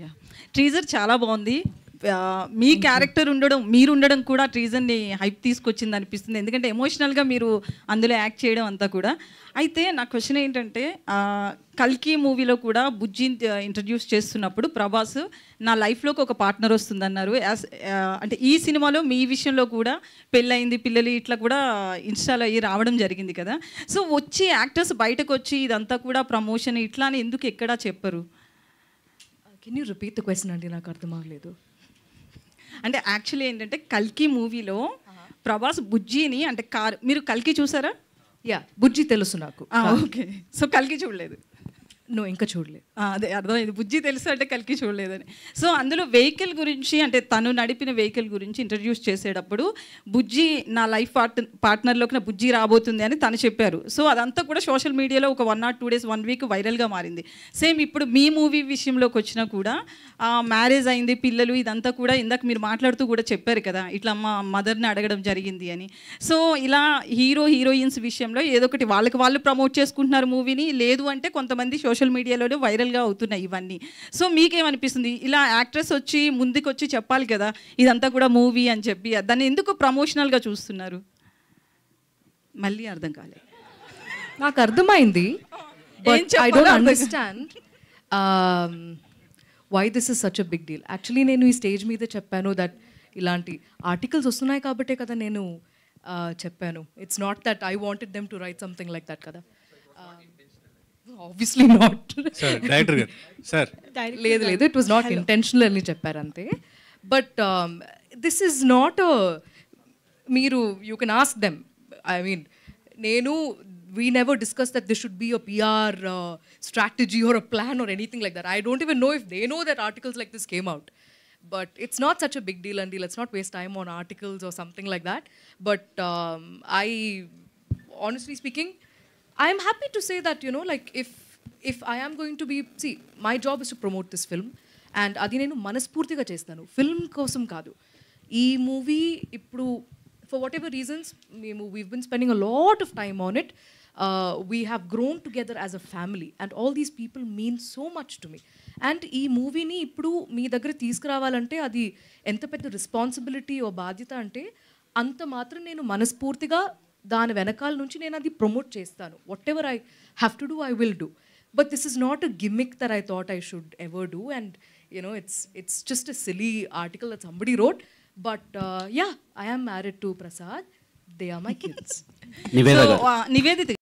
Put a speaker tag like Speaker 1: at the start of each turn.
Speaker 1: Yeah! Teaser చాలా బాగుంది. మీ character ఉండడం, మీరు ఉండడం కూడా టీజర్‌ని హైప్ తీసుకొచ్చింది అనిపిస్తుంది. ఎందుకంటే ఎమోషనల్‌గా మీరు అందులో యాక్ట్ చేయడం అంతా కూడా. అయితే నా క్వెషన్ ఏంటంటే 'కల్కి' మూవీలో కూడా బుజ్జిని ఇంట్రడ్యూస్ చేస్తున్నప్పుడు ప్రభాస్ నా లైఫ్‌లోకి ఒక పార్ట్నర్ వస్తుందన్నారు. అంటే ఈ సినిమాలో మీ విషయంలో కూడా పెళ్ళయింది, పిల్లలు ఇట్లా కూడా ఇన్‌స్టాలో అయ్యి రావడం జరిగింది కదా! సో, వచ్చి యాక్టర్స్ బయటకొచ్చి ఇదంతా కూడా ప్రమోషన్ ఇట్లా అని ఎందుకు ఎక్కడా చెప్పరు?
Speaker 2: Can you repeat the question అండి, నాకు అర్థం అవ్వలేదు.
Speaker 1: అంటే యాక్చువల్లీ ఏంటంటే 'కల్కి' మూవీలో ప్రభాస్ బుజ్జిని అంటే మీరు 'కల్కి' చూసారా?
Speaker 2: యా, బుజ్జి తెలుసు నాకు.
Speaker 1: ఓకే. సో 'కల్కి' చూడలేదు.
Speaker 2: నువ్వు ఇంకా చూడలేదు.
Speaker 1: అదే అర్థమైంది. బుజ్జి తెలుసు అంటే 'కల్కి' చూడలేదని. సో అందులో వెహికల్ గురించి అంటే తను నడిపిన వెహికల్ గురించి ఇంట్రడ్యూస్ చేసేటప్పుడు బుజ్జి నా లైఫ్ పార్ట్నర్లోకి నా బుజ్జి రాబోతుంది అని తను చెప్పారు. సో అదంతా కూడా సోషల్ మీడియాలో ఒక 1 or 2 days 1 week వైరల్గా మారింది. సేమ్ ఇప్పుడు మీ మూవీ విషయంలోకి వచ్చినా కూడా మ్యారేజ్ అయింది, పిల్లలు ఇదంతా కూడా ఇందాక మీరు మాట్లాడుతూ కూడా చెప్పారు కదా, ఇట్లా మా మదర్ని అడగడం జరిగింది అని. సో ఇలా హీరోయిన్స్ విషయంలో ఏదో ఒకటి వాళ్ళకి వాళ్ళు ప్రమోట్ చేసుకుంటున్నారు మూవీని, లేదు అంటే కొంతమంది సోషల్ మీడియాలోనే వైరల్గా అవుతున్నాయి ఇవన్నీ. సో మీకేమనిపిస్తుంది, ఇలా యాక్ట్రెస్ వచ్చి ముందుకొచ్చి చెప్పాలి కదా ఇదంతా కూడా మూవీ అని చెప్పి, దాన్ని ఎందుకు ప్రమోషనల్గా చూస్తున్నారు? మళ్ళీ అర్థం కాలేదు.
Speaker 2: నాకు అర్థమైంది, but I don't understand why this is such a big deal. Actually నేను ఈ స్టేజ్ మీద చెప్పాను దట్ ఇలాంటి ఆర్టికల్స్ వస్తున్నాయి కాబట్టే కదా నేను చెప్పాను. It's not that I wanted them to write something like that కదా. Obviously not. లేదు లేదు, ఇట్ వాజ్ నాట్ ఇంటెన్షనల్ అని చెప్పారు అంతే. బట్ దిస్ ఈజ్ నాట్ మీరు you can ask them. I mean నేను we never discussed that this should be a PR strategy or a plan or anything like that. I don't even know if they know that articles like this came out. But it's not such a big deal, and let's not waste time on articles or something like that. But honestly speaking, I am happy to say that, you know, like if I am going to be, see, my job is to promote this film, and adi nenu manaspurtiga chestanu, film kosam kaadu. Ee movie ippudu for whatever reasons we've been spending a lot of time on it. We have grown together as a family, and all these people mean so much to me. And ee movie ni ippudu mee daggara తీసుకురావాలంటే అది ఎంత పెద్ద responsibility ఓ బాధ్యత అంటే అంత మాత్రం నేను మనస్ఫూర్తిగా దాని వెనకాల నుంచి నేను అది ప్రమోట్ చేస్తాను. What ever I have to do I will do. But this is not a gimmick that I thought I should ever do. And you know, it's just a silly article that somebody wrote. But yeah, I am married to Prasad. They are my kids.
Speaker 1: Nivedita